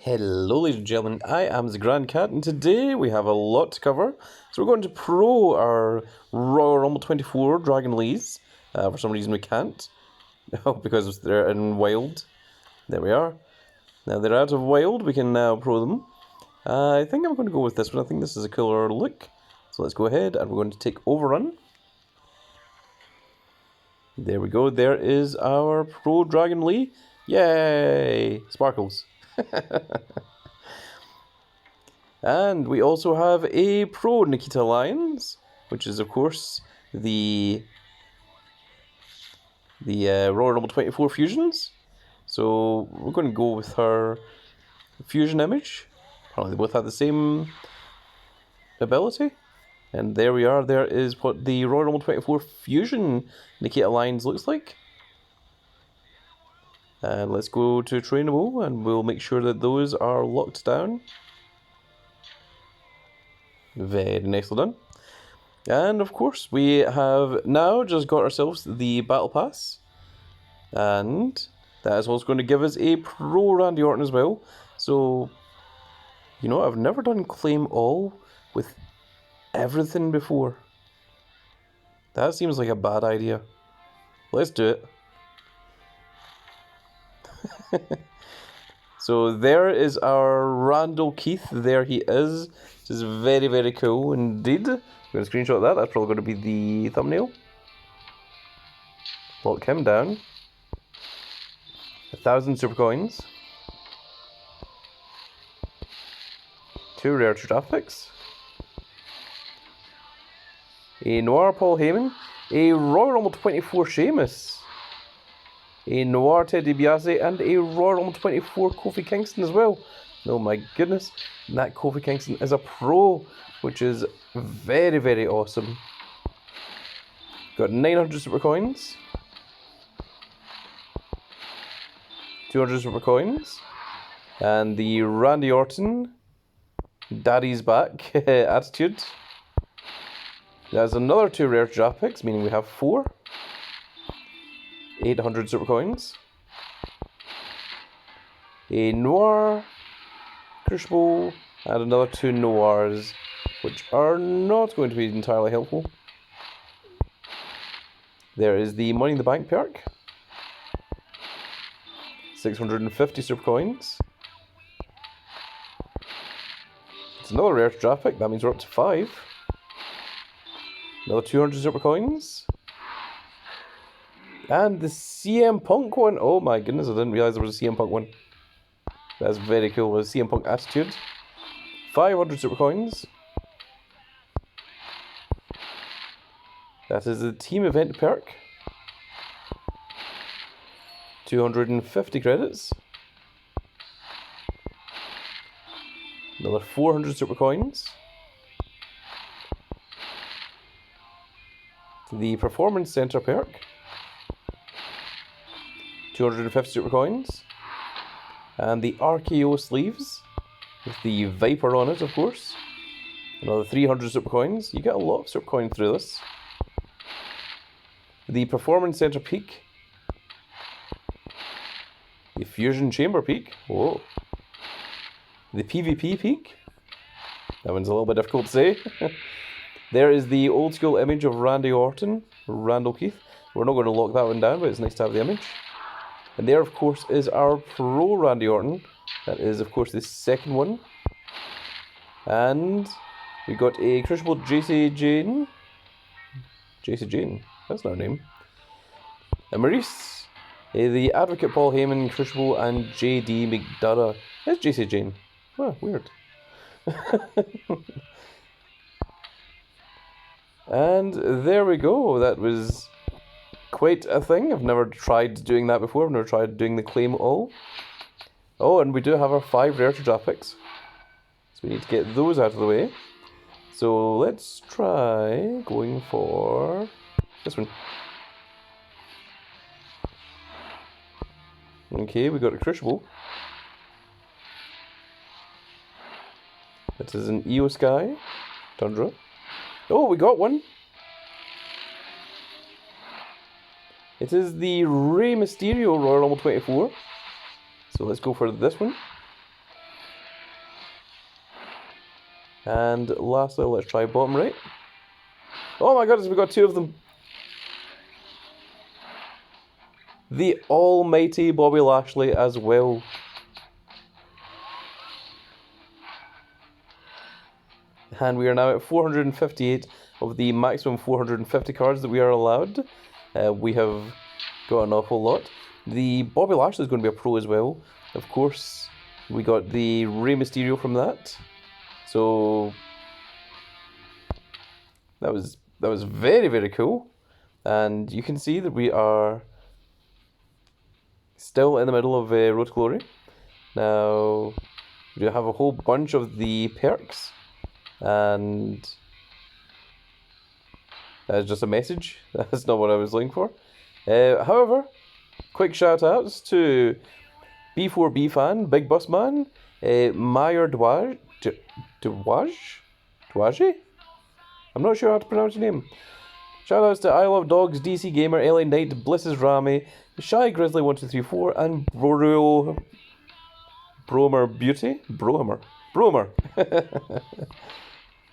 Hello ladies and gentlemen, I am the Grand Cat and today we have a lot to cover. So we're going to pro our Royal Rumble 24 Dragon Lees. For some reason we can't. Because they're in Wild. There we are. Now they're out of Wild, we can now pro them. I think I'm going to go with this one. I think this is a cooler look. So let's go ahead and we're going to take Overrun. There we go, there is our Pro Dragon Lee. Yay! Sparkles. And we also have a Pro Nikita Lyons, which is of course the Royal Rumble 24 fusions. So we're going to go with her fusion image. Apparently they both have the same ability. And there we are, there is what the Royal Rumble 24 fusion Nikita Lyons looks like. And let's go to trainable and we'll make sure that those are locked down. Very nicely done. And of course we have now just got ourselves the battle pass. And that is also going to give us a Pro Randy Orton as well. So, you know, I've never done claim all with everything before. That seems like a bad idea. Let's do it. So there is our Randall Keith. There he is. This is very, very cool indeed. I'm going to screenshot that. That's probably going to be the thumbnail. Lock him down. 1,000 super coins. 2 rare draft picks. A Noir Paul Heyman. A Royal Rumble 24 Sheamus. A Noir Teddy DiBiase and a Royal Rumble 24 Kofi Kingston as well. Oh my goodness. And that Kofi Kingston is a pro, which is very, very awesome. Got 900 super coins. 200 super coins. And the Randy Orton Daddy's Back attitude. There's another 2 rare draft picks, meaning we have 4. 800 super coins. A Noir Crucible and another 2 Noirs, which are not going to be entirely helpful. There is the Money in the Bank perk. 650 super coins. It's another rare draft pick, that means we're up to 5. Another 200 super coins. And the CM Punk one. Oh my goodness, I didn't realize there was a CM Punk one. That's very cool. A CM Punk attitude. 500 super coins. That is the team event perk. 250 credits. Another 400 super coins. The Performance Center perk. 250 super coins. And the RKO sleeves with the Viper on it, of course. Another 300 super coins. You get a lot of super coins through this. The Performance Center peak. The Fusion Chamber peak. Whoa. The PvP peak. That one's a little bit difficult to say. There is the old school image of Randy Orton, Randall Keith. We're not going to lock that one down, but it's nice to have the image. And there, of course, is our Pro Randy Orton. That is, of course, the second one. And we got a Crucible JC Jane. JC Jane, that's not her name. And Maurice. The Advocate Paul Heyman, Crucible, and JD McDonough. That's JC Jane. Oh, weird. And there we go. That was quite a thing. I've never tried doing that before. I've never tried doing the claim all. Oh, and we do have our 5 rare draft picks. So we need to get those out of the way. So let's try going for this one. Okay, we got a Crucible. That is an EO Sky Tundra. Oh, we got one. It is the Rey Mysterio Royal Rumble 24. So let's go for this one. And lastly, let's try bottom right. Oh my goodness, we got two of them. The almighty Bobby Lashley as well. And we are now at 458 of the maximum 450 cards that we are allowed. We have got an awful lot. The Bobby Lashley is going to be a pro as well. Of course, we got the Rey Mysterio from that. So that was very, very cool. And you can see that we are still in the middle of Road to Glory. Now, we have a whole bunch of the perks. And that's just a message. That's not what I was looking for. However, quick shout outs to B4B fan, Big Bus Man, Meyer Dwaj. I'm not sure how to pronounce your name. Shout outs to I Love Dogs, DC Gamer, LA Knight, Blisses Rami, Shy Grizzly 1234, and Bromer Beauty? Bromer.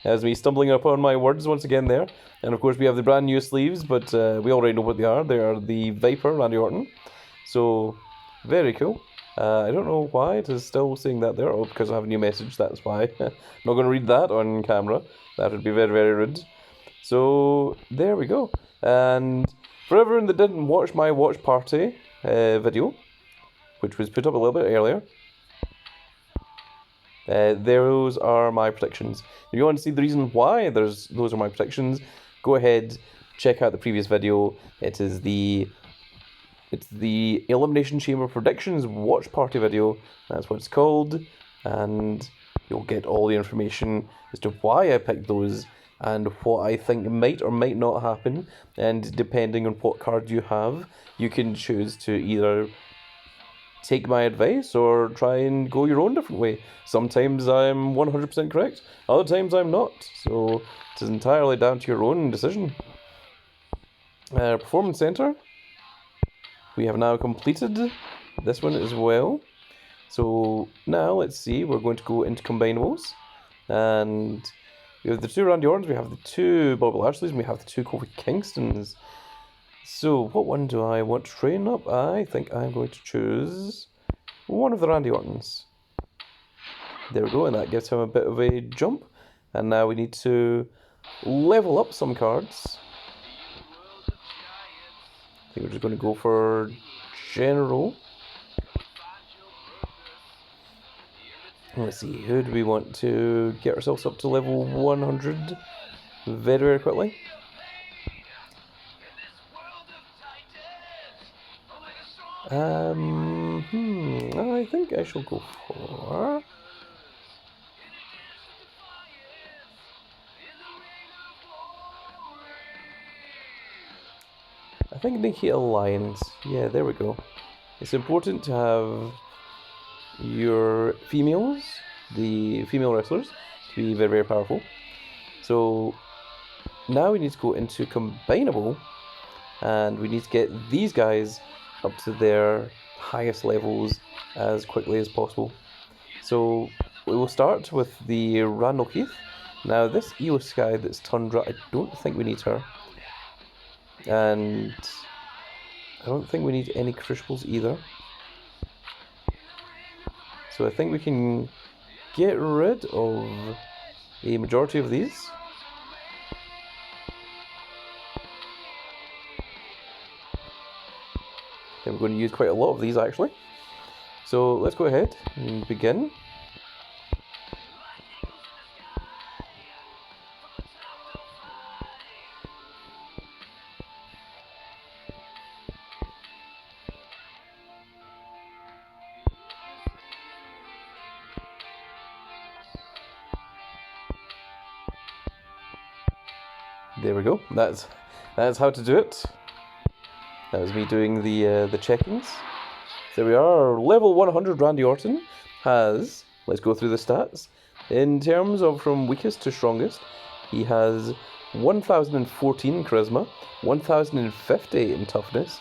As me stumbling upon my words once again there. And of course we have the brand new sleeves, but we already know what they are. They are the Viper Randy Orton. So, very cool. I don't know why it is still saying that there. Oh, because I have a new message, that's why. Not going to read that on camera. That would be very, very rude. So, there we go. And for everyone that didn't watch my watch party video, which was put up a little bit earlier, those are my predictions. If you want to see the reason why those are my predictions, go ahead, check out the previous video. It's the Elimination Chamber Predictions Watch Party video. That's what it's called, and you'll get all the information as to why I picked those and what I think might or might not happen. And depending on what card you have, you can choose to either take my advice or try and go your own different way. Sometimes I'm 100% correct, other times I'm not. So it is entirely down to your own decision. Performance Center. We have now completed this one as well. So now let's see, we're going to go into combinables. And we have the two Randy Ortons, we have the two Bobby Lashleys, and we have the two Kofi Kingstons. So, what one do I want to train up? I think I'm going to choose one of the Randy Ortons. There we go, and that gives him a bit of a jump. And now we need to level up some cards. I think we're just going to go for General. Let's see, who do we want to get ourselves up to level 100 very, very quickly? I think I shall go for... I think Nikki Alliance. Yeah, there we go. It's important to have your females, the female wrestlers, to be very, very powerful. So now we need to go into combinable, and we need to get these guys up to their highest levels as quickly as possible. So we will start with the Randall Keith. Now this Io Sky that's Tundra, I don't think we need her. And I don't think we need any Crucibles either. So I think we can get rid of a majority of these. Then we're going to use quite a lot of these actually. So let's go ahead and begin. There we go. That's how to do it. That was me doing the checkings. There we are. Level 100 Randy Orton has, let's go through the stats. In terms of from weakest to strongest, he has 1014 in charisma, 1050 in toughness,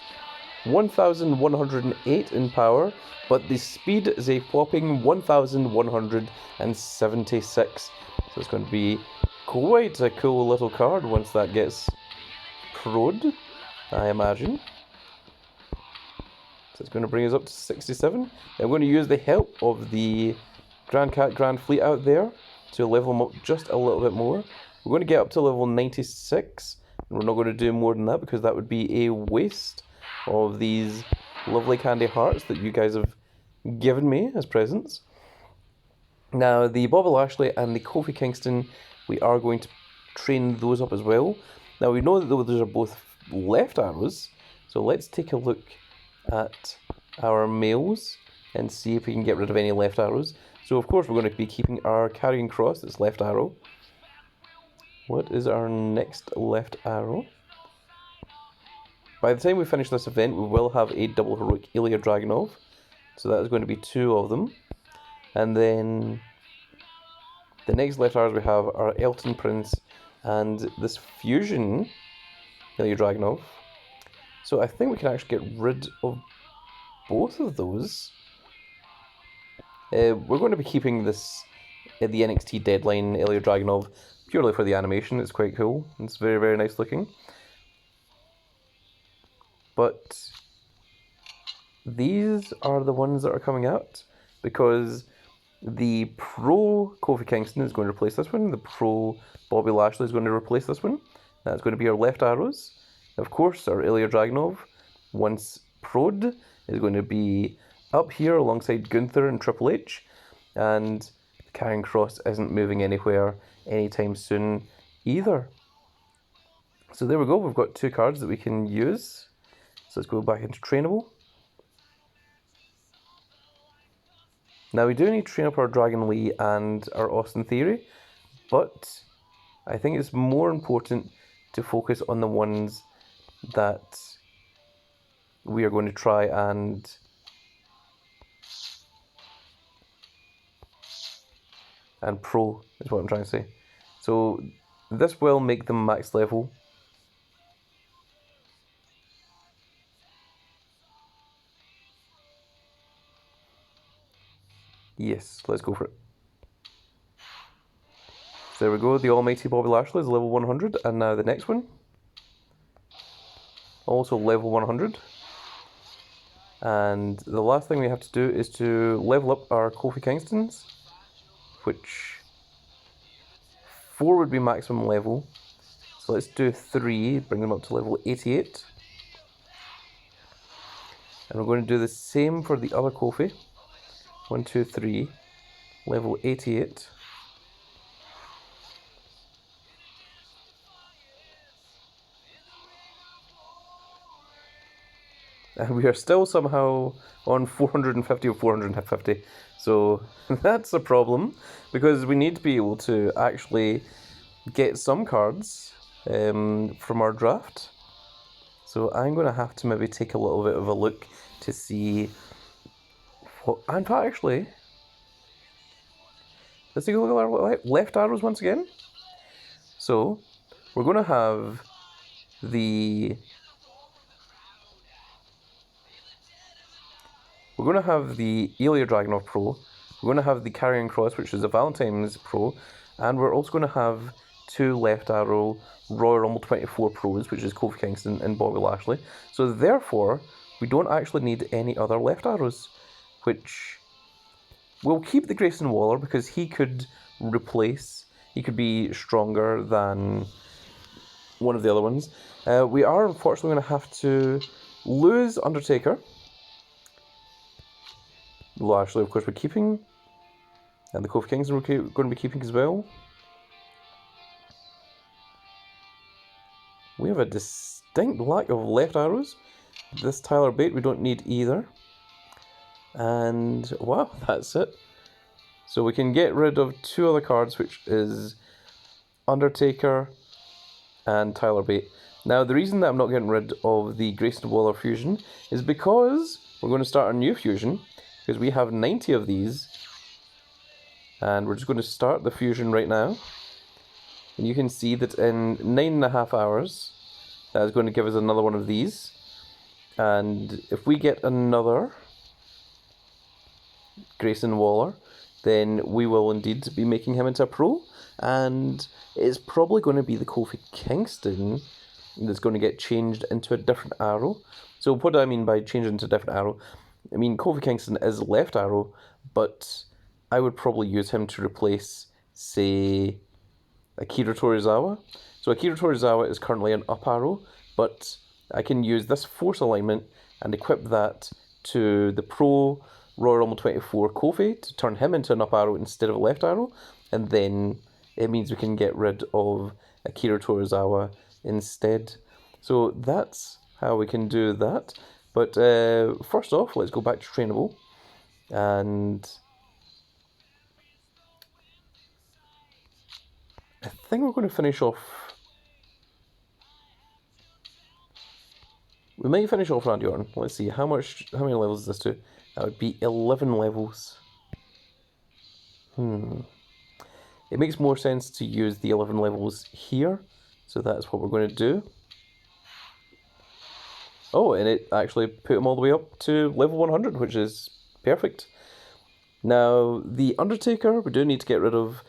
1108 in power, but the speed is a whopping 1176. So it's going to be quite a cool little card once that gets pro'd, I imagine. So it's going to bring us up to 67. I'm going to use the help of the Grand Cat Grand Fleet out there to level them up just a little bit more. We're going to get up to level 96. And we're not going to do more than that because that would be a waste of these lovely candy hearts that you guys have given me as presents. Now, the Bobby Lashley and the Kofi Kingston, we are going to train those up as well. Now, we know that those are both left arrows, so let's take a look at our males and see if we can get rid of any left arrows. So, of course, we're going to be keeping our Carrying Cross, that's left arrow. What is our next left arrow? By the time we finish this event, we will have a double heroic Ilya Dragunov. So that is going to be 2 of them. And then the next left arrows we have are Elton Prince and this fusion Ilya Dragunov. So I think we can actually get rid of both of those. We're going to be keeping this at the NXT Deadline Ilya Dragunov purely for the animation. It's quite cool. It's very, very nice looking. But these are the ones that are coming out because the Pro Kofi Kingston is going to replace this one. The Pro Bobby Lashley is going to replace this one. That's going to be our left arrows. Of course, our Ilya Dragunov, once pro'd, is going to be up here alongside Gunther and Triple H. And the Carrying Cross isn't moving anywhere anytime soon either. So there we go. We've got 2 cards that we can use. So let's go back into trainable. Now we do need to train up our Dragon Lee and our Austin Theory, but I think it's more important to focus on the ones that we are going to try and pro is what I'm trying to say. So this will make them max level. Yes, let's go for it. So there we go, the almighty Bobby Lashley is level 100, and now the next one. Also level 100. And the last thing we have to do is to level up our Kofi Kingstons, which 4 would be maximum level. So let's do 3, bring them up to level 88. And we're going to do the same for the other Kofi. 1, 2, 3, level 88. And we are still somehow on 450 or 450. So that's a problem, because we need to be able to actually get some cards from our draft. So I'm going to have to maybe take a little bit of a look to see what... In fact, actually, let's take a look at our left arrows once again. So we're going to have the... We're going to have the Ilya Dragunov Pro, we're going to have the Carrying Cross, which is a Valentine's Pro, and we're also going to have 2 left arrow Royal Rumble 24 Pros, which is Kofi Kingston and Bobby Lashley. So therefore, we don't actually need any other left arrows, which we'll keep the Grayson Waller because he could replace, he could be stronger than one of the other ones. We are unfortunately going to have to lose Undertaker. Lashley, of course, we're keeping, and the Kofi Kingston we're going to be keeping as well. We have a distinct lack of left arrows. This Tyler Bate we don't need either. And wow, that's it. So we can get rid of 2 other cards, which is Undertaker and Tyler Bate. Now, the reason that I'm not getting rid of the Grayson Waller fusion is because we're going to start a new fusion. Because we have 90 of these, and we're just going to start the fusion right now. And you can see that in 9.5 hours, that is going to give us another one of these. And if we get another Grayson Waller, then we will indeed be making him into a pro, and it's probably going to be the Kofi Kingston that's going to get changed into a different arrow. So what do I mean by changing into a different arrow? I mean, Kofi Kingston is left arrow, but I would probably use him to replace, say, Akira Torizawa. So Akira Torizawa is currently an up arrow, but I can use this force alignment and equip that to the Pro Royal Rumble 24 Kofi to turn him into an up arrow instead of a left arrow, and then it means we can get rid of Akira Torizawa instead. So that's how we can do that. But first off, let's go back to trainable, and I think we're going to finish off. We might finish off Randy Orton. Let's see, how many levels is this to? That would be 11 levels. It makes more sense to use the 11 levels here, so that's what we're going to do. Oh, and it actually put him all the way up to level 100, which is perfect. Now, the Undertaker, we do need to get rid of.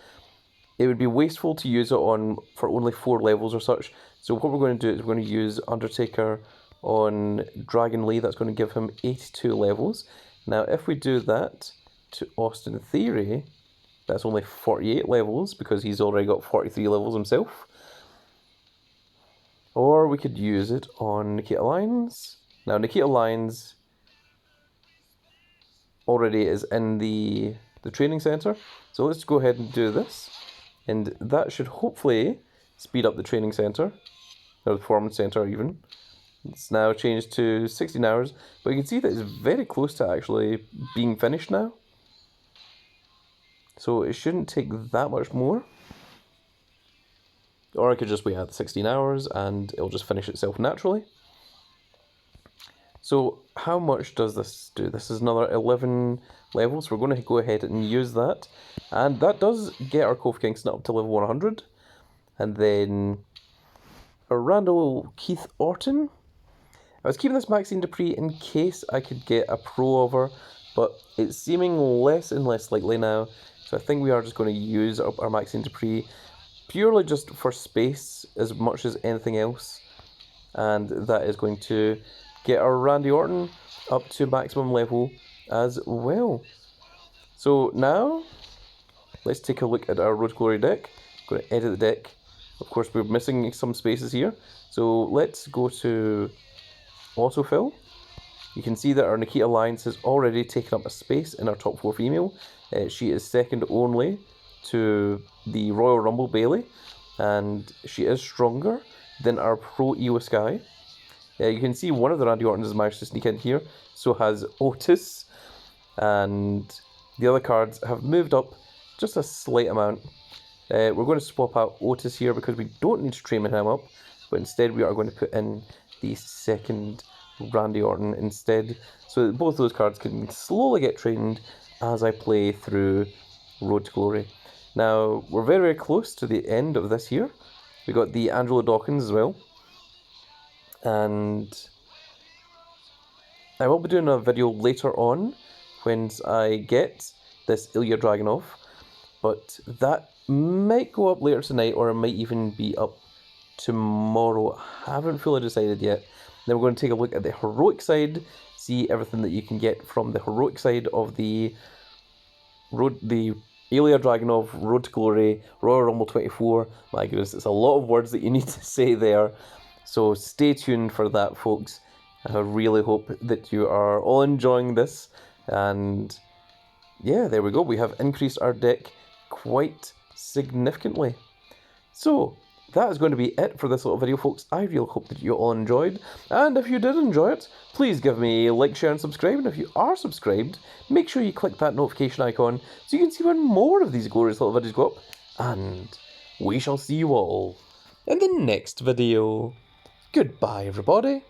It would be wasteful to use it on for only 4 levels or such. So what we're going to do is we're going to use Undertaker on Dragon Lee. That's going to give him 82 levels. Now, if we do that to Austin Theory, that's only 48 levels because he's already got 43 levels himself. Or we could use it on Nikita Lyons. Now, Nikita Lyons already is in the training center. So let's go ahead and do this. And that should hopefully speed up the training center, or the performance center even. It's now changed to 16 hours, but you can see that it's very close to actually being finished now. So it shouldn't take that much more. Or I could just wait at 16 hours and it'll just finish itself naturally. So how much does this do? This is another 11 levels. We're going to go ahead and use that. And that does get our Kofi Kingston up to level 100. And then a Randall Keith Orton. I was keeping this Maxine Dupree in case I could get a pro over, but it's seeming less and less likely now. So I think we are just going to use up our Maxine Dupree purely just for space as much as anything else. And that is going to get our Randy Orton up to maximum level as well. So now, let's take a look at our Road to Glory deck. I'm going to edit the deck. Of course, we're missing some spaces here. So let's go to autofill. You can see that our Nikita Lyons has already taken up a space in our top 4 female. She is second only to the Royal Rumble Bayley, and she is stronger than our Pro Io Sky. You can see one of the Randy Ortons has managed to sneak in here, so has Otis, and the other cards have moved up just a slight amount. We're going to swap out Otis here because we don't need to train him up, but instead we are going to put in the second Randy Orton instead, so that both those cards can slowly get trained as I play through Road to Glory. Now, we're very, very close to the end of this here. We got the Angelo Dawkins as well. And I will be doing a video later on when I get this Ilya Dragunov. But that might go up later tonight, or it might even be up tomorrow. I haven't fully decided yet. Then we're going to take a look at the heroic side, see everything that you can get from the heroic side of the Ilya Dragunov, Road to Glory, Royal Rumble 24. My goodness, it's a lot of words that you need to say there. So stay tuned for that, folks. I really hope that you are all enjoying this. And yeah, there we go. We have increased our deck quite significantly. So that is going to be it for this little video, folks. I really hope that you all enjoyed. And if you did enjoy it, please give me a like, share, and subscribe. And if you are subscribed, make sure you click that notification icon so you can see when more of these glorious little videos go up. And we shall see you all in the next video. Goodbye, everybody.